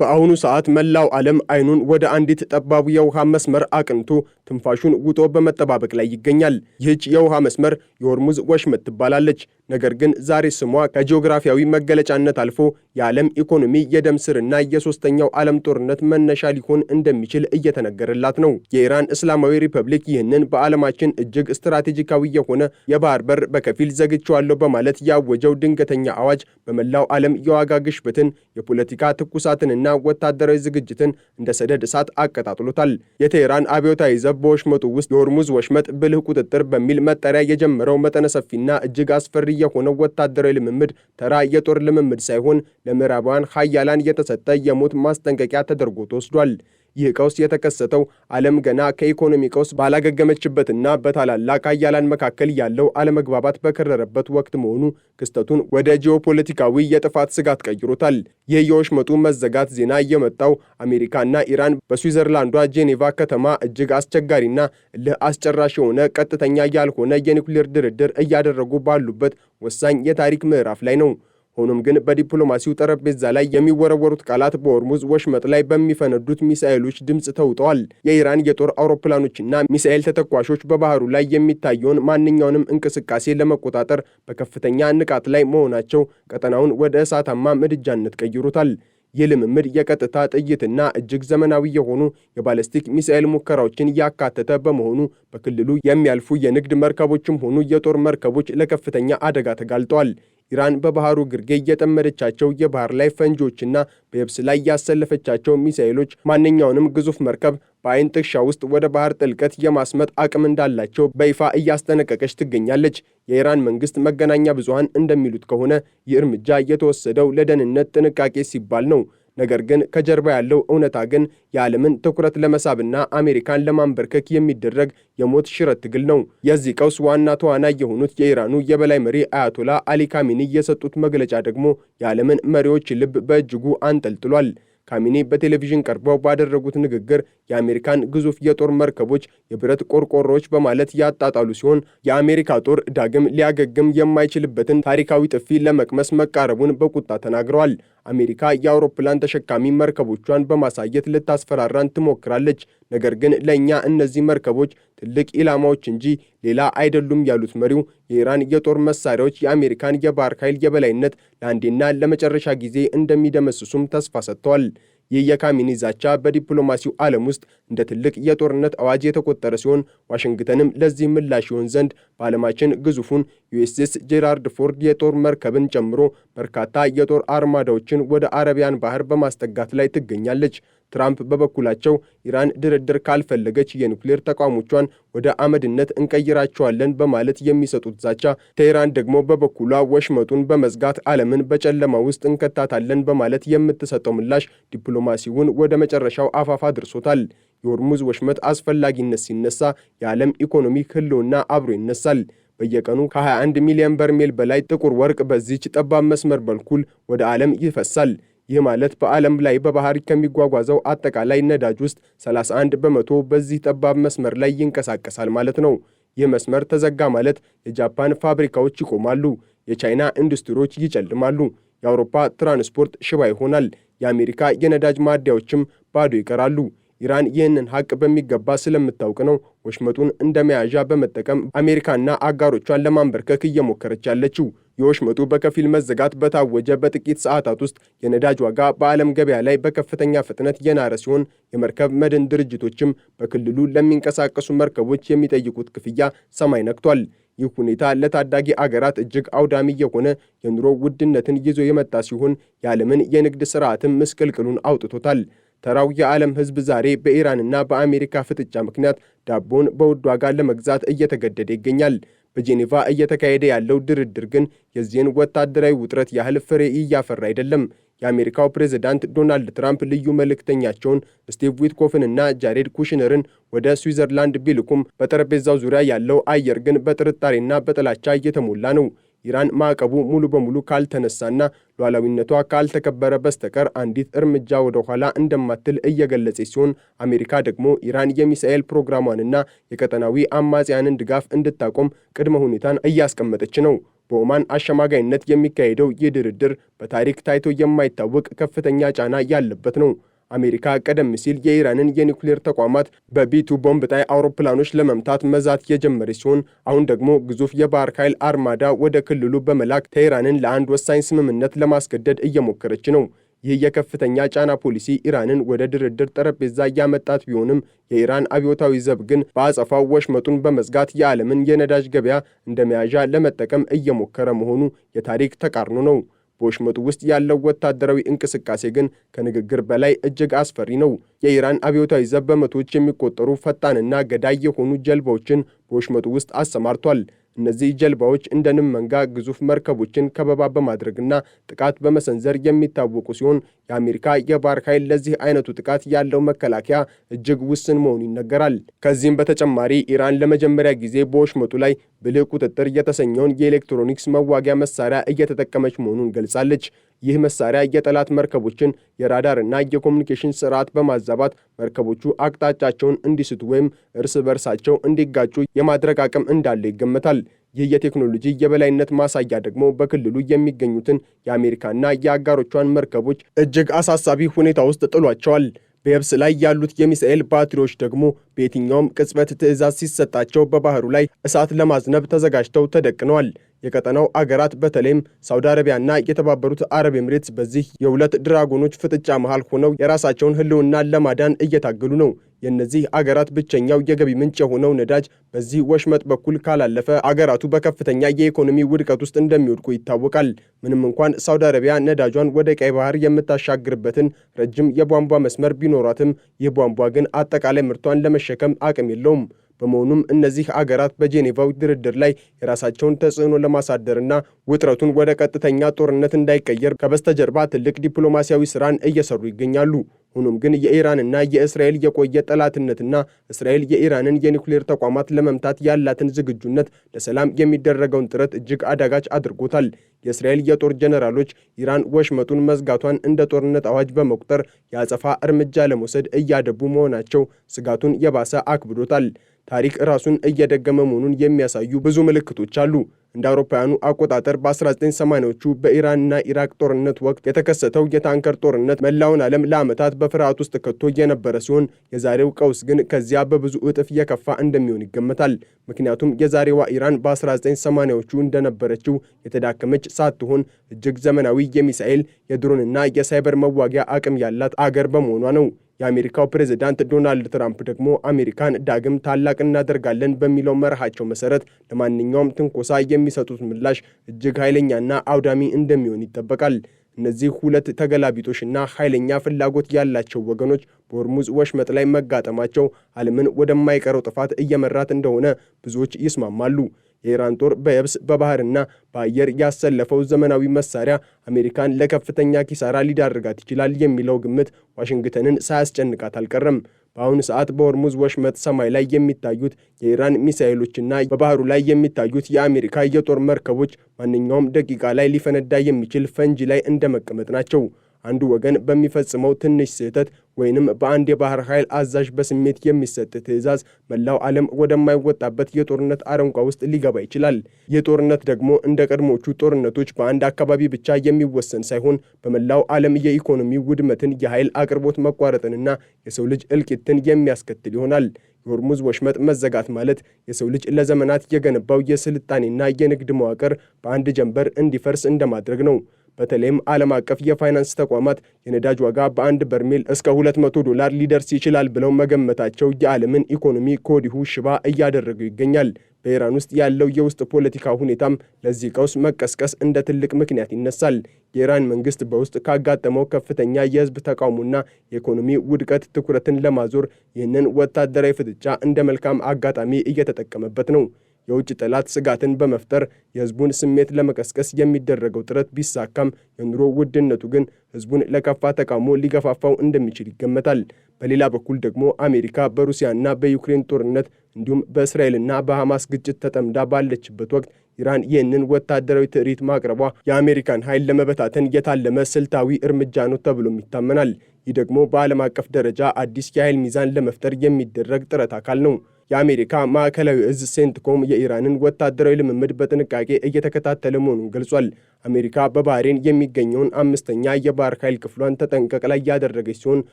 በአሁኑ ሰዓት መላው ዓለም አይኑን ወደ አንዲት ጠባቡ የውሃ መስመር አቅንቶ ትንፋሹን ውጦ በመጠባበቅ ላይ ይገኛል። ይህች የውሃ መስመር የሆርሙዝ ወሽመጥ ትባላለች። ነገር ግን ዛሬ ስሟ ከጂኦግራፊያዊ መገለጫነት አልፎ የዓለም ኢኮኖሚ የደም ስርና የሶስተኛው ዓለም ጦርነት መነሻ ሊሆን እንደሚችል እየተነገረላት ነው። የኢራን እስላማዊ ሪፐብሊክ ይህንን በዓለማችን እጅግ ስትራቴጂካዊ የሆነ የባህር በር በከፊል ዘግቼዋለሁ በማለት ያወጀው ድንገተኛ አዋጅ በመላው ዓለም የዋጋ ግሽበትን፣ የፖለቲካ ትኩሳትንና ወታደራዊ ዝግጅትን እንደ ሰደድ እሳት አቀጣጥሎታል። የቴህራን አብዮታዊ ዘብ በወሽመጡ ውስጥ የሆርሙዝ ወሽመጥ ብልህ ቁጥጥር በሚል መጠሪያ የጀመረው መጠነ ሰፊና እጅግ አስፈሪ የሆነው ወታደራዊ ልምምድ ተራ የጦር ልምምድ ሳይሆን ለምዕራባውያን ሀያላን የተሰጠ የሞት ማስጠንቀቂያ ተደርጎ ተወስዷል። ይህ ቀውስ የተከሰተው ዓለም ገና ከኢኮኖሚ ቀውስ ባላገገመችበትና በታላላቅ ሀያላን መካከል ያለው አለመግባባት በከረረበት ወቅት መሆኑ ክስተቱን ወደ ጂኦፖለቲካዊ የጥፋት ስጋት ቀይሮታል። ይህ የወሽመጡ መዘጋት ዜና የመጣው አሜሪካና ኢራን በስዊዘርላንዷ ጄኔቫ ከተማ እጅግ አስቸጋሪና እልህ አስጨራሽ የሆነ ቀጥተኛ ያልሆነ የኒውክሌር ድርድር እያደረጉ ባሉበት ወሳኝ የታሪክ ምዕራፍ ላይ ነው። ሆኖም ግን በዲፕሎማሲው ጠረጴዛ ላይ የሚወረወሩት ቃላት በሆርሙዝ ወሽመጥ ላይ በሚፈነዱት ሚሳኤሎች ድምፅ ተውጠዋል። የኢራን የጦር አውሮፕላኖችና ሚሳኤል ተተኳሾች በባህሩ ላይ የሚታየውን ማንኛውንም እንቅስቃሴ ለመቆጣጠር በከፍተኛ ንቃት ላይ መሆናቸው ቀጠናውን ወደ እሳታማ ምድጃነት ቀይሮታል። ይህ ልምምድ የቀጥታ ጥይትና እጅግ ዘመናዊ የሆኑ የባለስቲክ ሚሳኤል ሙከራዎችን ያካተተ በመሆኑ በክልሉ የሚያልፉ የንግድ መርከቦችም ሆኑ የጦር መርከቦች ለከፍተኛ አደጋ ተጋልጠዋል። ኢራን በባህሩ ግርጌ የጠመደቻቸው የባህር ላይ ፈንጂዎችና በየብስ ላይ ያሰለፈቻቸው ሚሳኤሎች ማንኛውንም ግዙፍ መርከብ በአይን ጥቅሻ ውስጥ ወደ ባህር ጥልቀት የማስመጥ አቅም እንዳላቸው በይፋ እያስጠነቀቀች ትገኛለች። የኢራን መንግስት መገናኛ ብዙሃን እንደሚሉት ከሆነ ይህ እርምጃ የተወሰደው ለደህንነት ጥንቃቄ ሲባል ነው። ነገር ግን ከጀርባ ያለው እውነታ ግን የዓለምን ትኩረት ለመሳብና አሜሪካን ለማንበርከክ የሚደረግ የሞት ሽረት ትግል ነው። የዚህ ቀውስ ዋና ተዋናይ የሆኑት የኢራኑ የበላይ መሪ አያቶላ አሊ ካሚኒ የሰጡት መግለጫ ደግሞ የዓለምን መሪዎች ልብ በእጅጉ አንጠልጥሏል። ካሚኒ በቴሌቪዥን ቀርበው ባደረጉት ንግግር የአሜሪካን ግዙፍ የጦር መርከቦች የብረት ቆርቆሮዎች በማለት ያጣጣሉ ሲሆን የአሜሪካ ጦር ዳግም ሊያገግም የማይችልበትን ታሪካዊ ጥፊ ለመቅመስ መቃረቡን በቁጣ ተናግረዋል። አሜሪካ የአውሮፕላን ተሸካሚ መርከቦቿን በማሳየት ልታስፈራራን ትሞክራለች፣ ነገር ግን ለእኛ እነዚህ መርከቦች ትልቅ ኢላማዎች እንጂ ሌላ አይደሉም ያሉት መሪው የኢራን የጦር መሳሪያዎች የአሜሪካን የባህር ኃይል የበላይነት ለአንዴና ለመጨረሻ ጊዜ እንደሚደመስሱም ተስፋ ሰጥተዋል። ይህ የካሚኒ ዛቻ በዲፕሎማሲው ዓለም ውስጥ እንደ ትልቅ የጦርነት አዋጅ የተቆጠረ ሲሆን ዋሽንግተንም ለዚህ ምላሽ ይሆን ዘንድ በዓለማችን ግዙፉን ዩኤስኤስ ጄራርድ ፎርድ የጦር መርከብን ጨምሮ በርካታ የጦር አርማዳዎችን ወደ አረቢያን ባህር በማስጠጋት ላይ ትገኛለች። ትራምፕ በበኩላቸው ኢራን ድርድር ካልፈለገች የኒውክሌር ተቋሞቿን ወደ አመድነት እንቀይራቸዋለን በማለት የሚሰጡት ዛቻ፣ ቴህራን ደግሞ በበኩሏ ወሽመጡን በመዝጋት ዓለምን በጨለማ ውስጥ እንከታታለን በማለት የምትሰጠው ምላሽ ዲፕሎማሲውን ወደ መጨረሻው አፋፍ አድርሶታል። የሆርሙዝ ወሽመጥ አስፈላጊነት ሲነሳ የዓለም ኢኮኖሚ ህልውና አብሮ ይነሳል። በየቀኑ ከ21 ሚሊዮን በርሜል በላይ ጥቁር ወርቅ በዚች ጠባብ መስመር በኩል ወደ ዓለም ይፈሳል። ይህ ማለት በዓለም ላይ በባህር ከሚጓጓዘው አጠቃላይ ነዳጅ ውስጥ 31 በመቶ በዚህ ጠባብ መስመር ላይ ይንቀሳቀሳል ማለት ነው። ይህ መስመር ተዘጋ ማለት የጃፓን ፋብሪካዎች ይቆማሉ፣ የቻይና ኢንዱስትሪዎች ይጨልማሉ፣ የአውሮፓ ትራንስፖርት ሽባ ይሆናል፣ የአሜሪካ የነዳጅ ማደያዎችም ባዶ ይቀራሉ። ኢራን ይህንን ሀቅ በሚገባ ስለምታውቅ ነው ወሽመጡን እንደ መያዣ በመጠቀም አሜሪካና አጋሮቿን ለማንበርከክ እየሞከረች ያለችው። የወሽመጡ በከፊል መዘጋት በታወጀ በጥቂት ሰዓታት ውስጥ የነዳጅ ዋጋ በዓለም ገበያ ላይ በከፍተኛ ፍጥነት የናረ ሲሆን የመርከብ መድን ድርጅቶችም በክልሉ ለሚንቀሳቀሱ መርከቦች የሚጠይቁት ክፍያ ሰማይ ነክቷል። ይህ ሁኔታ ለታዳጊ አገራት እጅግ አውዳሚ የሆነ የኑሮ ውድነትን ይዞ የመጣ ሲሆን የዓለምን የንግድ ስርዓትም ምስቅልቅሉን አውጥቶታል። ተራው የዓለም ሕዝብ ዛሬ በኢራንና በአሜሪካ ፍጥጫ ምክንያት ዳቦን በውድ ዋጋ ለመግዛት እየተገደደ ይገኛል። በጄኔቫ እየተካሄደ ያለው ድርድር ግን የዚህን ወታደራዊ ውጥረት ያህል ፍሬ እያፈራ አይደለም። የአሜሪካው ፕሬዝዳንት ዶናልድ ትራምፕ ልዩ መልእክተኛቸውን ስቲቭ ዊትኮፍንና ጃሬድ ኩሽነርን ወደ ስዊዘርላንድ ቢልኩም በጠረጴዛው ዙሪያ ያለው አየር ግን በጥርጣሬና በጥላቻ እየተሞላ ነው። ኢራን ማዕቀቡ ሙሉ በሙሉ ካልተነሳና ሉዓላዊነቷ ካልተከበረ በስተቀር አንዲት እርምጃ ወደ ኋላ እንደማትል እየገለጸች ሲሆን አሜሪካ ደግሞ ኢራን የሚሳኤል ፕሮግራሟንና የቀጠናዊ አማጽያንን ድጋፍ እንድታቆም ቅድመ ሁኔታን እያስቀመጠች ነው። በኦማን አሸማጋይነት የሚካሄደው ይህ ድርድር በታሪክ ታይቶ የማይታወቅ ከፍተኛ ጫና ያለበት ነው። አሜሪካ ቀደም ሲል የኢራንን የኒውክሌር ተቋማት በቢቱ ቦምብ ጣይ አውሮፕላኖች ለመምታት መዛት የጀመረች ሲሆን አሁን ደግሞ ግዙፍ የባህር ኃይል አርማዳ ወደ ክልሉ በመላክ ቴህራንን ለአንድ ወሳኝ ስምምነት ለማስገደድ እየሞከረች ነው። ይህ የከፍተኛ ጫና ፖሊሲ ኢራንን ወደ ድርድር ጠረጴዛ ያመጣት ቢሆንም የኢራን አብዮታዊ ዘብ ግን በአጸፋው ወሽመጡን በመዝጋት የዓለምን የነዳጅ ገበያ እንደ መያዣ ለመጠቀም እየሞከረ መሆኑ የታሪክ ተቃርኖ ነው። በወሽመጡ ውስጥ ያለው ወታደራዊ እንቅስቃሴ ግን ከንግግር በላይ እጅግ አስፈሪ ነው። የኢራን አብዮታዊ ዘብ በመቶዎች የሚቆጠሩ ፈጣንና ገዳይ የሆኑ ጀልባዎችን በወሽመጡ ውስጥ አሰማርቷል። እነዚህ ጀልባዎች እንደ ንብ መንጋ ግዙፍ መርከቦችን ከበባ በማድረግና ጥቃት በመሰንዘር የሚታወቁ ሲሆን የአሜሪካ የባህር ኃይል ለዚህ አይነቱ ጥቃት ያለው መከላከያ እጅግ ውስን መሆኑ ይነገራል። ከዚህም በተጨማሪ ኢራን ለመጀመሪያ ጊዜ በወሽመጡ ላይ ብልህ ቁጥጥር የተሰኘውን የኤሌክትሮኒክስ መዋጊያ መሳሪያ እየተጠቀመች መሆኑን ገልጻለች። ይህ መሳሪያ የጠላት መርከቦችን የራዳር እና የኮሙኒኬሽን ስርዓት በማዛባት መርከቦቹ አቅጣጫቸውን እንዲስቱ ወይም እርስ በርሳቸው እንዲጋጩ የማድረግ አቅም እንዳለው ይገመታል። ይህ የቴክኖሎጂ የበላይነት ማሳያ ደግሞ በክልሉ የሚገኙትን የአሜሪካና የአጋሮቿን መርከቦች እጅግ አሳሳቢ ሁኔታ ውስጥ ጥሏቸዋል። በየብስ ላይ ያሉት የሚሳኤል ባትሪዎች ደግሞ በየትኛውም ቅጽበት ትዕዛዝ ሲሰጣቸው በባህሩ ላይ እሳት ለማዝነብ ተዘጋጅተው ተደቅነዋል። የቀጠናው አገራት በተለይም ሳውዲ አረቢያና የተባበሩት አረብ ኤምሬትስ በዚህ የሁለት ድራጎኖች ፍጥጫ መሃል ሆነው የራሳቸውን ሕልውና ለማዳን እየታገሉ ነው። የእነዚህ አገራት ብቸኛው የገቢ ምንጭ የሆነው ነዳጅ በዚህ ወሽመጥ በኩል ካላለፈ አገራቱ በከፍተኛ የኢኮኖሚ ውድቀት ውስጥ እንደሚወድቁ ይታወቃል። ምንም እንኳን ሳውዲ አረቢያ ነዳጇን ወደ ቀይ ባህር የምታሻግርበትን ረጅም የቧንቧ መስመር ቢኖራትም ይህ ቧንቧ ግን አጠቃላይ ምርቷን ለመሸከም አቅም የለውም። በመሆኑም እነዚህ አገራት በጄኔቫው ድርድር ላይ የራሳቸውን ተጽዕኖ ለማሳደርና ውጥረቱን ወደ ቀጥተኛ ጦርነት እንዳይቀየር ከበስተጀርባ ትልቅ ዲፕሎማሲያዊ ስራን እየሰሩ ይገኛሉ። ሆኖም ግን የኢራንና የእስራኤል የቆየ ጠላትነትና እስራኤል የኢራንን የኒውክሌር ተቋማት ለመምታት ያላትን ዝግጁነት ለሰላም የሚደረገውን ጥረት እጅግ አዳጋች አድርጎታል። የእስራኤል የጦር ጀነራሎች ኢራን ወሽመጡን መዝጋቷን እንደ ጦርነት አዋጅ በመቁጠር የአጸፋ እርምጃ ለመውሰድ እያደቡ መሆናቸው ስጋቱን የባሰ አክብዶታል። ታሪክ ራሱን እየደገመ መሆኑን የሚያሳዩ ብዙ ምልክቶች አሉ። እንደ አውሮፓውያኑ አቆጣጠር በ1980ዎቹ በኢራንና ኢራቅ ጦርነት ወቅት የተከሰተው የታንከር ጦርነት መላውን ዓለም ለዓመታት በፍርሃት ውስጥ ከቶ የነበረ ሲሆን የዛሬው ቀውስ ግን ከዚያ በብዙ እጥፍ የከፋ እንደሚሆን ይገመታል። ምክንያቱም የዛሬዋ ኢራን በ1980ዎቹ እንደነበረችው የተዳከመች ሳትሆን እጅግ ዘመናዊ የሚሳኤል የድሮንና የሳይበር መዋጊያ አቅም ያላት አገር በመሆኗ ነው። የአሜሪካው ፕሬዝዳንት ዶናልድ ትራምፕ ደግሞ አሜሪካን ዳግም ታላቅ እናደርጋለን በሚለው መርሃቸው መሰረት ለማንኛውም ትንኮሳ የሚሰጡት ምላሽ እጅግ ኃይለኛና አውዳሚ እንደሚሆን ይጠበቃል። እነዚህ ሁለት ተገላቢጦሽና ኃይለኛ ፍላጎት ያላቸው ወገኖች በሆርሙዝ ወሽመጥ ላይ መጋጠማቸው ዓለምን ወደማይቀረው ጥፋት እየመራት እንደሆነ ብዙዎች ይስማማሉ። የኢራን ጦር በየብስ በባህርና በአየር ያሰለፈው ዘመናዊ መሳሪያ አሜሪካን ለከፍተኛ ኪሳራ ሊዳርጋት ይችላል የሚለው ግምት ዋሽንግተንን ሳያስጨንቃት አልቀረም። በአሁኑ ሰዓት በሆርሙዝ ወሽመጥ ሰማይ ላይ የሚታዩት የኢራን ሚሳኤሎችና በባህሩ ላይ የሚታዩት የአሜሪካ የጦር መርከቦች ማንኛውም ደቂቃ ላይ ሊፈነዳ የሚችል ፈንጂ ላይ እንደመቀመጥ ናቸው። አንዱ ወገን በሚፈጽመው ትንሽ ስህተት ወይንም በአንድ የባህር ኃይል አዛዥ በስሜት የሚሰጥ ትዕዛዝ መላው ዓለም ወደማይወጣበት የጦርነት አረንቋ ውስጥ ሊገባ ይችላል። ይህ ጦርነት ደግሞ እንደ ቀድሞቹ ጦርነቶች በአንድ አካባቢ ብቻ የሚወሰን ሳይሆን በመላው ዓለም የኢኮኖሚ ውድመትን፣ የኃይል አቅርቦት መቋረጥንና የሰው ልጅ እልቂትን የሚያስከትል ይሆናል። የሆርሙዝ ወሽመጥ መዘጋት ማለት የሰው ልጅ ለዘመናት የገነባው የስልጣኔና የንግድ መዋቅር በአንድ ጀንበር እንዲፈርስ እንደማድረግ ነው። በተለይም ዓለም አቀፍ የፋይናንስ ተቋማት የነዳጅ ዋጋ በአንድ በርሜል እስከ $200 ሊደርስ ይችላል ብለው መገመታቸው የዓለምን ኢኮኖሚ ከወዲሁ ሽባ እያደረገው ይገኛል። በኢራን ውስጥ ያለው የውስጥ ፖለቲካ ሁኔታም ለዚህ ቀውስ መቀስቀስ እንደ ትልቅ ምክንያት ይነሳል። የኢራን መንግስት በውስጥ ካጋጠመው ከፍተኛ የህዝብ ተቃውሞና የኢኮኖሚ ውድቀት ትኩረትን ለማዞር ይህንን ወታደራዊ ፍጥጫ እንደ መልካም አጋጣሚ እየተጠቀመበት ነው። የውጭ ጠላት ስጋትን በመፍጠር የህዝቡን ስሜት ለመቀስቀስ የሚደረገው ጥረት ቢሳካም የኑሮ ውድነቱ ግን ህዝቡን ለከፋ ተቃውሞ ሊገፋፋው እንደሚችል ይገመታል። በሌላ በኩል ደግሞ አሜሪካ በሩሲያና በዩክሬን ጦርነት እንዲሁም በእስራኤልና በሐማስ ግጭት ተጠምዳ ባለችበት ወቅት ኢራን ይህንን ወታደራዊ ትርኢት ማቅረቧ የአሜሪካን ኃይል ለመበታተን የታለመ ስልታዊ እርምጃ ነው ተብሎም ይታመናል። ይህ ደግሞ በዓለም አቀፍ ደረጃ አዲስ የኃይል ሚዛን ለመፍጠር የሚደረግ ጥረት አካል ነው። የአሜሪካ ማዕከላዊ እዝ ሴንትኮም የኢራንን ወታደራዊ ልምምድ በጥንቃቄ እየተከታተለ መሆኑን ገልጿል። አሜሪካ በባህሬን የሚገኘውን 5ኛ የባህር ኃይል ክፍሏን ተጠንቀቅ ላይ ያደረገች ሲሆን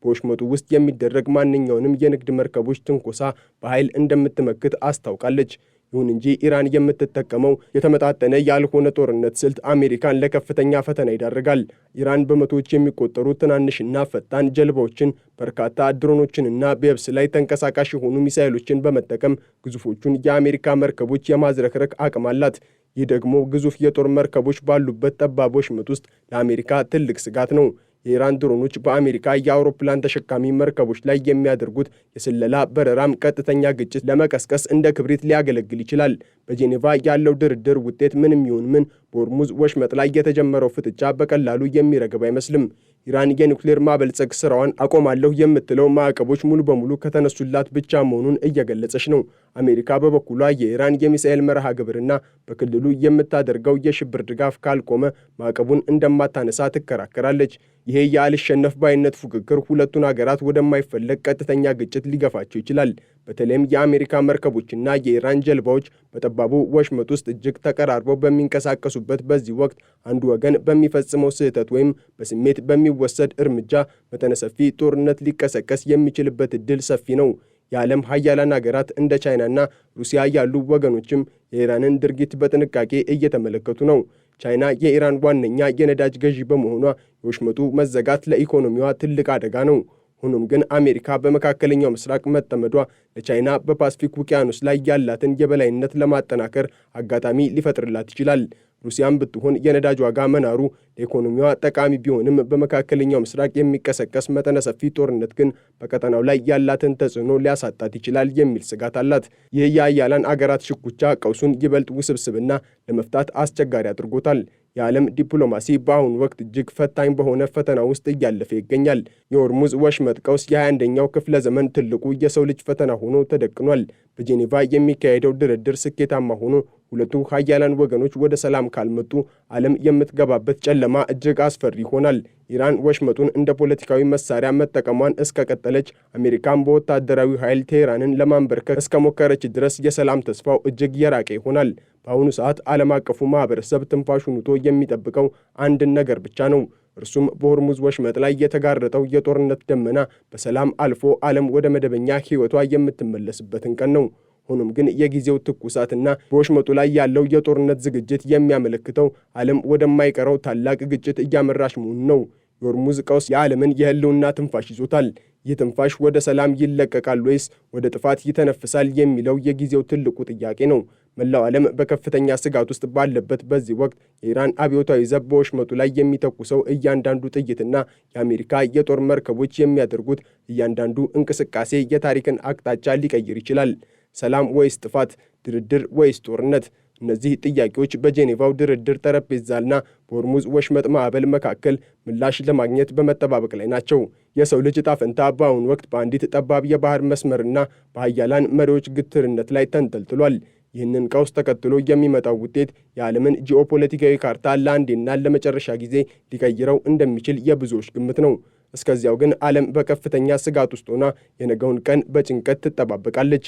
በወሽመጡ ውስጥ የሚደረግ ማንኛውንም የንግድ መርከቦች ትንኮሳ በኃይል እንደምትመክት አስታውቃለች። ይሁን እንጂ ኢራን የምትጠቀመው የተመጣጠነ ያልሆነ ጦርነት ስልት አሜሪካን ለከፍተኛ ፈተና ይዳርጋል። ኢራን በመቶዎች የሚቆጠሩ ትናንሽና ፈጣን ጀልባዎችን፣ በርካታ ድሮኖችንና በየብስ ላይ ተንቀሳቃሽ የሆኑ ሚሳኤሎችን በመጠቀም ግዙፎቹን የአሜሪካ መርከቦች የማዝረክረክ አቅም አላት። ይህ ደግሞ ግዙፍ የጦር መርከቦች ባሉበት ጠባብ ወሽመጥ ውስጥ ለአሜሪካ ትልቅ ስጋት ነው። የኢራን ድሮኖች በአሜሪካ የአውሮፕላን ተሸካሚ መርከቦች ላይ የሚያደርጉት የስለላ በረራም ቀጥተኛ ግጭት ለመቀስቀስ እንደ ክብሪት ሊያገለግል ይችላል። በጄኔቫ ያለው ድርድር ውጤት ምንም ይሁን ምን በሆርሙዝ ወሽመጥ ላይ የተጀመረው ፍጥጫ በቀላሉ የሚረግብ አይመስልም። ኢራን የኒውክሌር ማበልጸግ ስራዋን አቆማለሁ የምትለው ማዕቀቦች ሙሉ በሙሉ ከተነሱላት ብቻ መሆኑን እየገለጸች ነው። አሜሪካ በበኩሏ የኢራን የሚሳኤል መርሃ ግብርና በክልሉ የምታደርገው የሽብር ድጋፍ ካልቆመ ማዕቀቡን እንደማታነሳ ትከራከራለች። ይሄ የአልሸነፍ ባይነት ፉክክር ሁለቱን ሀገራት ወደማይፈለግ ቀጥተኛ ግጭት ሊገፋቸው ይችላል። በተለይም የአሜሪካ መርከቦችና የኢራን ጀልባዎች በጠባቡ ወሽመጥ ውስጥ እጅግ ተቀራርበው በሚንቀሳቀሱበት በዚህ ወቅት አንዱ ወገን በሚፈጽመው ስህተት ወይም በስሜት በሚወሰድ እርምጃ መጠነ ሰፊ ጦርነት ሊቀሰቀስ የሚችልበት ዕድል ሰፊ ነው። የዓለም ሀያላን ሀገራት እንደ ቻይናና ሩሲያ ያሉ ወገኖችም የኢራንን ድርጊት በጥንቃቄ እየተመለከቱ ነው። ቻይና የኢራን ዋነኛ የነዳጅ ገዢ በመሆኗ የወሽመጡ መዘጋት ለኢኮኖሚዋ ትልቅ አደጋ ነው። ሆኖም ግን አሜሪካ በመካከለኛው ምስራቅ መጠመዷ ለቻይና በፓስፊክ ውቅያኖስ ላይ ያላትን የበላይነት ለማጠናከር አጋጣሚ ሊፈጥርላት ይችላል። ሩሲያም ብትሆን የነዳጅ ዋጋ መናሩ ለኢኮኖሚዋ ጠቃሚ ቢሆንም በመካከለኛው ምስራቅ የሚቀሰቀስ መጠነ ሰፊ ጦርነት ግን በቀጠናው ላይ ያላትን ተጽዕኖ ሊያሳጣት ይችላል የሚል ስጋት አላት። ይህ የሀያላን አገራት ሽኩቻ ቀውሱን ይበልጥ ውስብስብና ለመፍታት አስቸጋሪ አድርጎታል። የዓለም ዲፕሎማሲ በአሁኑ ወቅት እጅግ ፈታኝ በሆነ ፈተና ውስጥ እያለፈ ይገኛል። የሆርሙዝ ወሽመጥ ቀውስ የ21ኛው ክፍለ ዘመን ትልቁ የሰው ልጅ ፈተና ሆኖ ተደቅኗል። በጄኔቫ የሚካሄደው ድርድር ስኬታማ ሆኖ ሁለቱ ሀያላን ወገኖች ወደ ሰላም ካልመጡ ዓለም የምትገባበት ጨለማ እጅግ አስፈሪ ይሆናል። ኢራን ወሽመጡን እንደ ፖለቲካዊ መሳሪያ መጠቀሟን እስከቀጠለች፣ አሜሪካን በወታደራዊ ኃይል ቴህራንን ለማንበርከክ እስከሞከረች ድረስ የሰላም ተስፋው እጅግ የራቀ ይሆናል። በአሁኑ ሰዓት ዓለም አቀፉ ማህበረሰብ ትንፋሹን ውጦ የሚጠብቀው አንድን ነገር ብቻ ነው። እርሱም በሆርሙዝ ወሽመጥ ላይ የተጋረጠው የጦርነት ደመና በሰላም አልፎ ዓለም ወደ መደበኛ ሕይወቷ የምትመለስበትን ቀን ነው። ሆኖም ግን የጊዜው ትኩሳትና በወሽመጡ ላይ ያለው የጦርነት ዝግጅት የሚያመለክተው ዓለም ወደማይቀረው ታላቅ ግጭት እያመራች መሆኑን ነው። የሆርሙዝ ቀውስ የዓለምን የህልውና ትንፋሽ ይዞታል። ይህ ትንፋሽ ወደ ሰላም ይለቀቃል ወይስ ወደ ጥፋት ይተነፍሳል የሚለው የጊዜው ትልቁ ጥያቄ ነው። መላው ዓለም በከፍተኛ ስጋት ውስጥ ባለበት በዚህ ወቅት የኢራን አብዮታዊ ዘብ በወሽመጡ ላይ የሚተኩሰው እያንዳንዱ ጥይትና የአሜሪካ የጦር መርከቦች የሚያደርጉት እያንዳንዱ እንቅስቃሴ የታሪክን አቅጣጫ ሊቀይር ይችላል። ሰላም ወይስ ጥፋት? ድርድር ወይስ ጦርነት? እነዚህ ጥያቄዎች በጄኔቫው ድርድር ጠረጴዛና በሆርሙዝ ወሽመጥ ማዕበል መካከል ምላሽ ለማግኘት በመጠባበቅ ላይ ናቸው። የሰው ልጅ ዕጣ ፈንታ በአሁኑ ወቅት በአንዲት ጠባብ የባህር መስመርና በሀያላን መሪዎች ግትርነት ላይ ተንጠልጥሏል። ይህንን ቀውስ ተከትሎ የሚመጣው ውጤት የዓለምን ጂኦፖለቲካዊ ካርታ ለአንዴና ለመጨረሻ ጊዜ ሊቀይረው እንደሚችል የብዙዎች ግምት ነው። እስከዚያው ግን ዓለም በከፍተኛ ስጋት ውስጥ ሆና የነገውን ቀን በጭንቀት ትጠባበቃለች።